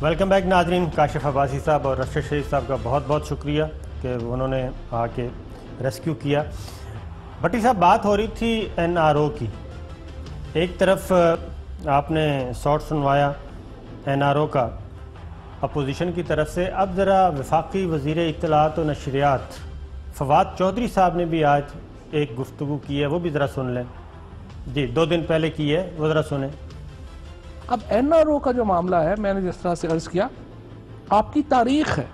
Welcome back ناظرین. کاشف عباسی صاحب اور رشید شریف صاحب کا بہت بہت شکریہ کہ انہوں نے آ کے ریسکیو کیا. بھٹی صاحب، بات ہو رہی تھی این آر او کی. ایک طرف آپ نے شاٹ سنوایا این آر او کا اپوزیشن کی طرف سے. اب ذرا وفاقی وزیر اطلاعات و نشریات فواد چودھری صاحب نے بھی آج ایک گفتگو کی ہے، وہ بھی ذرا سن لیں. جی، 2 دن پہلے کی ہے، وہ ذرا سنیں. اب این آر او کا جو معاملہ ہے، میں نے جس طرح سے عرض کیا، آپ کی تاریخ ہے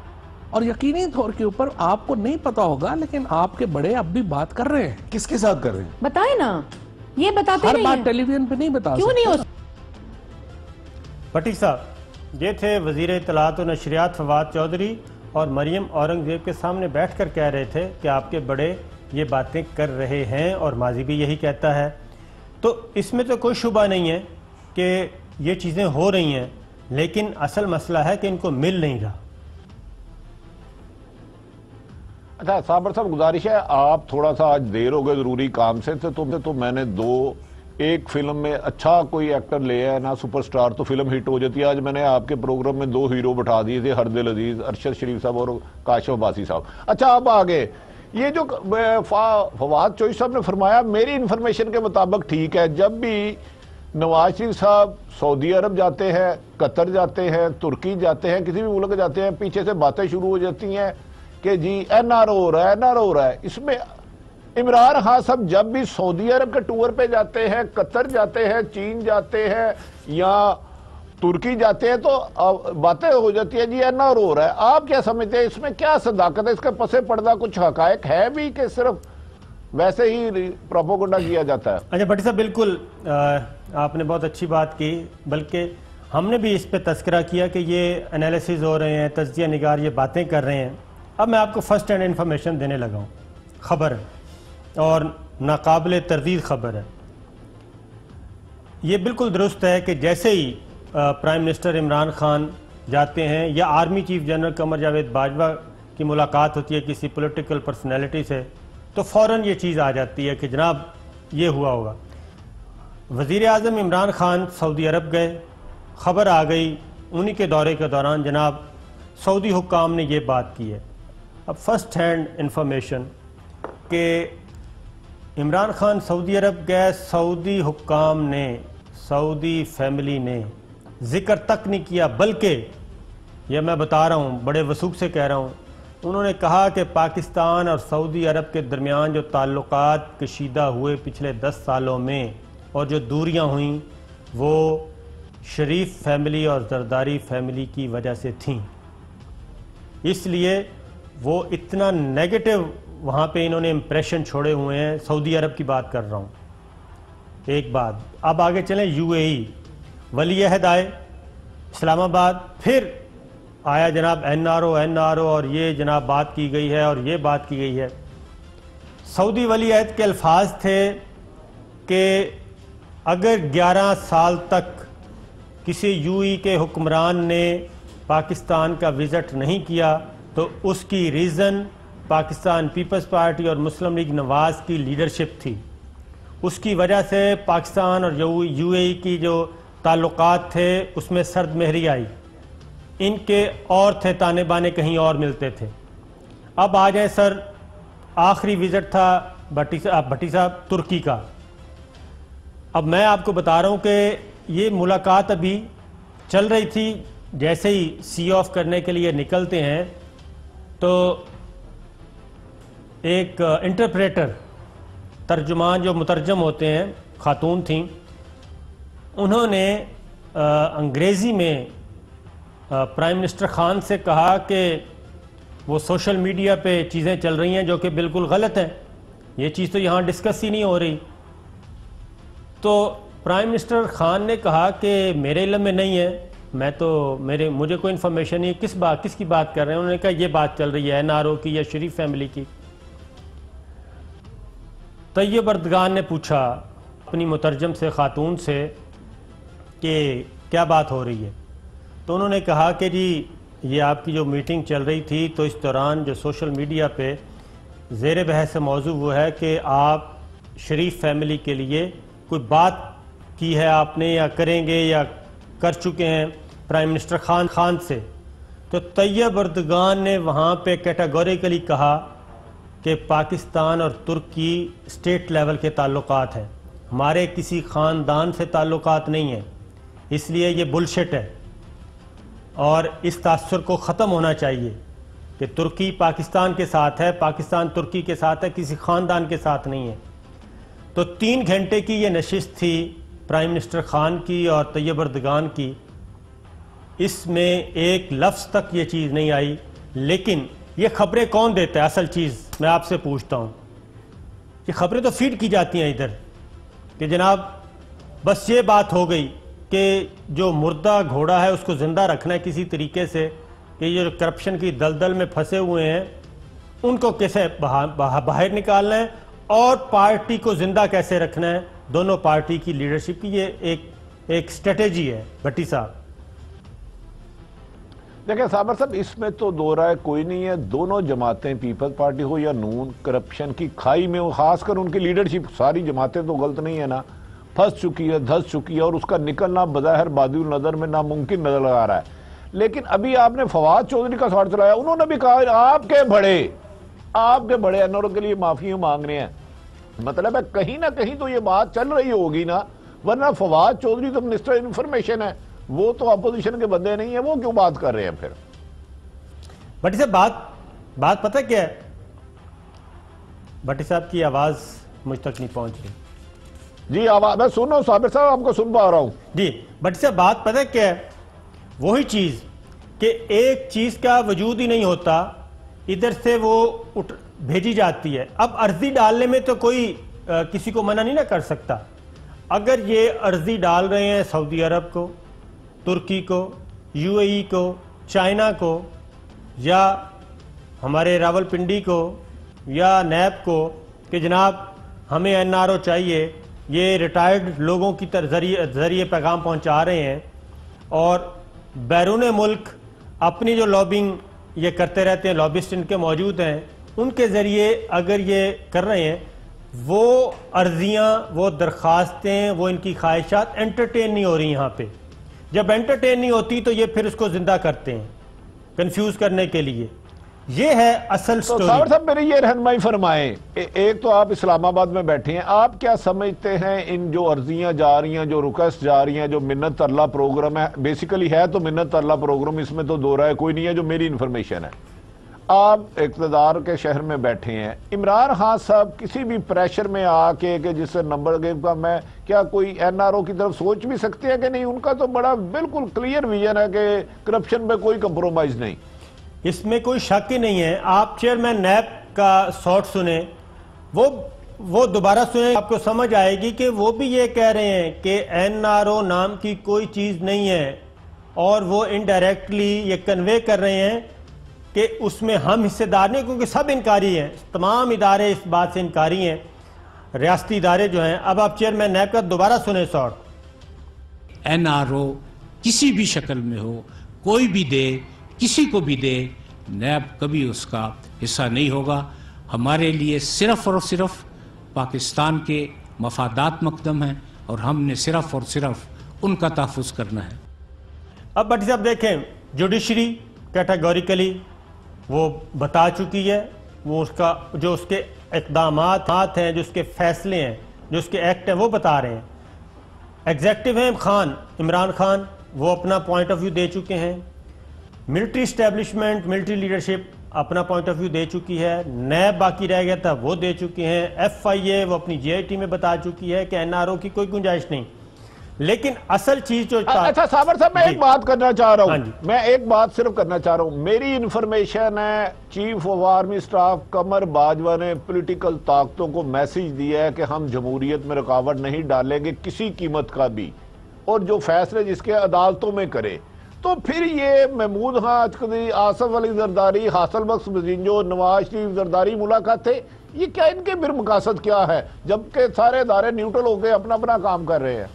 اور یقینی طور کے اوپر آپ کو نہیں پتا ہوگا، لیکن آپ کے بڑے اب بھی بات کر رہے ہیں. کس کے ساتھ کر رہے ہیں؟ بتائیں نا، یہ بتاتے ہر نہیں بات ہیں. ٹیلی ویژن پہ نہیں بتا کیوں نہیں ہو بھٹی صاحب، یہ تھے وزیر اطلاعات و نشریات فواد چودھری، اور مریم اورنگزیب کے سامنے بیٹھ کر کہہ رہے تھے کہ آپ کے بڑے یہ باتیں کر رہے ہیں اور ماضی بھی یہی کہتا ہے. تو اس میں تو کوئی شبہ نہیں ہے کہ یہ چیزیں ہو رہی ہیں، لیکن اصل مسئلہ ہے کہ ان کو مل نہیں رہا. اچھا صابر صاحب، گزارش ہے آپ تھوڑا سا آج دیر ہو گئے ضروری کام سے تو میں نے ایک فلم میں اچھا کوئی ایکٹر لے ہے نا، سپر سٹار، تو فلم ہٹ ہو جاتی ہے. آج میں نے آپ کے پروگرام میں 2 ہیرو بٹھا دیے تھے، ہردل عزیز، ارشد شریف صاحب اور کاشف عباسی صاحب. اچھا اب آگے یہ جو فواد چودھری صاحب نے فرمایا، میری انفارمیشن کے مطابق ٹھیک ہے. جب بھی نواز شریف صاحب سعودی عرب جاتے ہیں، قطر جاتے ہیں، ترکی جاتے ہیں، کسی بھی ملک جاتے ہیں، پیچھے سے باتیں شروع ہو جاتی ہیں کہ جی این آر او ہو رہا ہے، این آر او ہو رہا ہے. اس میں عمران خان صاحب جب بھی سعودی عرب کے ٹور پہ جاتے ہیں، قطر جاتے ہیں، چین جاتے ہیں یا ترکی جاتے ہیں تو باتیں ہو جاتی ہیں جی این آر او ہو رہا ہے. آپ کیا سمجھتے ہیں اس میں کیا صداقت ہے؟ اس کے پس پردہ کچھ حقائق ہے بھی کہ صرف ویسے ہی پروپیگنڈا کیا جاتا ہے؟ اچھا بھٹی صاحب، بالکل آپ نے بہت اچھی بات کی، بلکہ ہم نے بھی اس پہ تذکرہ کیا کہ یہ انالیسز ہو رہے ہیں، تجزیہ نگار یہ باتیں کر رہے ہیں. اب میں آپ کو فرسٹ ہینڈ انفارمیشن دینے لگا ہوں. خبر ہے اور ناقابل تردید خبر ہے. یہ بالکل درست ہے کہ جیسے ہی پرائم منسٹر عمران خان جاتے ہیں یا army chief general Qamar Javed Bajwa کی ملاقات ہوتی ہے کسی پولیٹیکل پرسنالٹی سے، تو فوراً یہ چیز آ جاتی ہے کہ جناب یہ ہوا ہوگا. وزیر اعظم عمران خان سعودی عرب گئے، خبر آ گئی انہی کے دورے کے دوران جناب سعودی حکام نے یہ بات کی ہے. اب فرسٹ ہینڈ انفارمیشن کہ عمران خان سعودی عرب گئے، سعودی حکام نے، سعودی فیملی نے ذکر تک نہیں کیا، بلکہ یہ میں بتا رہا ہوں، بڑے وثوق سے کہہ رہا ہوں، انہوں نے کہا کہ پاکستان اور سعودی عرب کے درمیان جو تعلقات کشیدہ ہوئے پچھلے 10 سالوں میں اور جو دوریاں ہوئیں وہ شریف فیملی اور زرداری فیملی کی وجہ سے تھیں. اس لیے وہ اتنا نیگیٹو وہاں پہ انہوں نے امپریشن چھوڑے ہوئے ہیں. سعودی عرب کی بات کر رہا ہوں. ایک بات. اب آگے چلیں یو اے ای. ولی عہد آئے اسلام آباد، پھر آیا جناب این آر او اور یہ جناب بات کی گئی ہے اور یہ بات کی گئی ہے. سعودی ولی عہد کے الفاظ تھے کہ اگر 11 سال تک کسی یو ای کے حکمران نے پاکستان کا وزٹ نہیں کیا تو اس کی ریزن پاکستان پیپلز پارٹی اور مسلم لیگ نواز کی لیڈرشپ تھی. اس کی وجہ سے پاکستان اور یو اے ای کی جو تعلقات تھے اس میں سرد مہری آئی. ان کے اور تھے تانے بانے کہیں اور ملتے تھے. اب آ جائیں سر، آخری وزٹ تھا بھٹی صاحب ترکی کا. اب میں آپ کو بتا رہا ہوں کہ یہ ملاقات ابھی چل رہی تھی. جیسے ہی سی آف کرنے کے لیے نکلتے ہیں تو ایک انٹرپریٹر، ترجمان جو مترجم ہوتے ہیں، خاتون تھیں، انہوں نے انگریزی میں پرائم منسٹر خان سے کہا کہ وہ سوشل میڈیا پہ چیزیں چل رہی ہیں جو کہ بالکل غلط ہیں، یہ چیز تو یہاں ڈسکس ہی نہیں ہو رہی. تو پرائم منسٹر خان نے کہا کہ میرے علم میں نہیں ہے، مجھے کوئی انفارمیشن نہیں. کس کی بات کر رہے ہیں؟ انہوں نے کہا یہ بات چل رہی ہے این آر او کی یا شریف فیملی کی. طیب اردگان نے پوچھا اپنی مترجم سے، خاتون سے، کہ کیا بات ہو رہی ہے؟ تو انہوں نے کہا کہ جی یہ آپ کی جو میٹنگ چل رہی تھی تو اس دوران جو سوشل میڈیا پہ زیر بحث موضوع وہ ہے کہ آپ شریف فیملی کے لیے کوئی بات کی ہے آپ نے یا کریں گے یا کر چکے ہیں. پرائم منسٹر خان سے، تو طیب اردگان نے وہاں پہ کیٹاگوریکلی کہا کہ پاکستان اور ترکی اسٹیٹ لیول کے تعلقات ہیں، ہمارے کسی خاندان سے تعلقات نہیں ہیں، اس لیے یہ بلشٹ ہے اور اس تاثر کو ختم ہونا چاہیے کہ ترکی پاکستان کے ساتھ ہے، پاکستان ترکی کے ساتھ ہے، کسی خاندان کے ساتھ نہیں ہے۔ تو 3 گھنٹے کی یہ نشست تھی پرائم منسٹر خان کی اور طیب اردگان کی، اس میں ایک لفظ تک یہ چیز نہیں آئی۔ لیکن یہ خبریں کون دیتا ہے؟ اصل چیز میں آپ سے پوچھتا ہوں، یہ خبریں تو فیڈ کی جاتی ہیں ادھر کہ جناب بس یہ بات ہو گئی کہ جو مردہ گھوڑا ہے اس کو زندہ رکھنا ہے کسی طریقے سے، کہ یہ جو کرپشن کی دلدل میں پھنسے ہوئے ہیں ان کو کیسے باہر نکالنا ہے اور پارٹی کو زندہ کیسے رکھنا ہے۔ دونوں پارٹی کی لیڈرشپ کی یہ ایک اسٹریٹجی ہے بھٹی صاحب۔ دیکھیں صابر صاحب، اس میں تو دو رائے کوئی نہیں ہے، دونوں جماعتیں پیپلز پارٹی ہو یا نون کرپشن کی کھائی میں، خاص کر ان کی لیڈرشپ، ساری جماعتیں تو غلط نہیں ہے نا، پھنس چکی ہے، دھس چکی ہے اور اس کا نکلنا بظاہر بادی النظر میں ناممکن نظر آ رہا ہے۔ لیکن ابھی آپ نے فواد چودھری کا سوال چلایا، انہوں نے بھی کہا آپ کے بڑے انوروں کے لیے معافی مانگ رہے ہیں، مطلب ہے کہیں نہ کہیں تو یہ بات چل رہی ہوگی نا، ورنہ فواد چودھری تو منسٹر انفارمیشن ہے، وہ تو اپوزیشن کے بندے نہیں ہیں، وہ کیوں بات کر رہے ہیں پھر؟ بھٹی صاحب بات پتہ کیا ہے؟ بھٹی صاحب کی آواز مجھ تک نہیں پہنچ رہی۔ جی آواز میں سن رہا ہوں صابر صاحب، آپ کو سن پا رہا ہوں۔ جی بھٹی صاحب بات پتہ کیا ہے؟ وہی چیز کہ ایک چیز کا وجود ہی نہیں ہوتا، ادھر سے وہ بھیجی جاتی ہے۔ اب عرضی ڈالنے میں تو کوئی کسی کو منع نہیں نہ کر سکتا۔ اگر یہ عرضی ڈال رہے ہیں سعودی عرب کو، ترکی کو، یو اے ای کو، چائنا کو، یا ہمارے راول پنڈی کو یا نیب کو کہ جناب ہمیں این آر او چاہیے، یہ ریٹائرڈ لوگوں کی ذریعے پیغام پہنچا رہے ہیں، اور بیرون ملک اپنی جو لابنگ یہ کرتے رہتے ہیں، لابسٹ ان کے موجود ہیں، ان کے ذریعے اگر یہ کر رہے ہیں، وہ عرضیاں، وہ درخواستیں، وہ ان کی خواہشات انٹرٹین نہیں ہو رہی یہاں پہ۔ جب انٹرٹین نہیں ہوتی تو یہ پھر اس کو زندہ کرتے ہیں کنفیوز کرنے کے لیے۔ یہ ہے اصل سٹوری۔ صابر صاحب میری یہ رہنمائی فرمائیں، ایک تو آپ اسلام آباد میں بیٹھے ہیں، آپ کیا سمجھتے ہیں ان جو عرضیاں جا رہی ہیں، جو ریکویسٹ جا رہی ہیں، جو منت ترلا پروگرام ہے، بیسیکلی ہے تو منت ترلا پروگرام، اس میں تو دو رائے کوئی نہیں ہے، جو میری انفارمیشن ہے۔ آپ اقتدار کے شہر میں بیٹھے ہیں، عمران خان صاحب کسی بھی پریشر میں آ کے کہ جس سے نمبر گیم کا میں کیا کوئی این آر او کی طرف سوچ بھی سکتے ہیں کہ نہیں؟ ان کا تو بڑا بالکل کلیئر ویژن ہے کہ کرپشن میں کوئی کمپرومائز نہیں۔ اس میں کوئی شک ہی نہیں ہے۔ آپ چیئرمین نیب کا سوٹ سنیں، وہ دوبارہ سنیں، آپ کو سمجھ آئے گی کہ وہ بھی یہ کہہ رہے ہیں کہ این آر او نام کی کوئی چیز نہیں ہے، اور وہ انڈائریکٹلی یہ کنوے کر رہے ہیں کہ اس میں ہم حصے دار نہیں، کیونکہ سب انکاری ہیں، تمام ادارے اس بات سے انکاری ہیں، ریاستی ادارے جو ہیں۔ اب آپ چیئرمین نیب کا دوبارہ سنیں سوٹ۔ این آر او کسی بھی شکل میں ہو، کوئی بھی دے، کسی کو بھی دے، نیب کبھی اس کا حصہ نہیں ہوگا۔ ہمارے لیے صرف اور صرف پاکستان کے مفادات مقدم ہیں، اور ہم نے صرف اور صرف ان کا تحفظ کرنا ہے۔ اب بھٹی صاحب دیکھیں، جوڈیشری کیٹاگوریکلی وہ بتا چکی ہے، وہ اس کا جو اس کے اقدامات ہیں، جو اس کے فیصلے ہیں، جو اس کے ایکٹ ہیں، وہ بتا رہے ہیں۔ ایگزیکٹو ہیں عمران خان، وہ اپنا پوائنٹ آف ویو دے چکے ہیں۔ ملٹری اسٹیبلشمنٹ، ملٹری لیڈرشپ اپنا پوائنٹ آف ویو دے چکی ہے۔ نیب باقی رہ گیا تھا، وہ دے چکے ہیں۔ ایف آئی اے وہ اپنی جی آئی ٹی میں بتا چکی ہے کہ این آر او کی کوئی گنجائش نہیں۔ لیکن اصل چیز جو اچھا صابر صاحب، میں ایک بات کرنا چاہ رہا ہوں، میں ایک بات صرف کرنا چاہ رہا ہوں۔ میری انفارمیشن ہے chief of army staff Qamar Bajwa نے پولیٹیکل طاقتوں کو میسج دیا ہے کہ ہم جمہوریت میں رکاوٹ نہیں ڈالیں گے کسی قیمت کا بھی، اور جو فیصلے جس کے عدالتوں میں کرے۔ تو پھر یہ محمود خان اچکزئی، آصف علی زرداری، حاصل بخش مزینجو، نواز شریف زرداری ملاقات تھے، یہ کیا ان کے پھر مقاصد کیا ہے جبکہ سارے ادارے نیوٹرل ہو کے اپنا کام کر رہے ہیں؟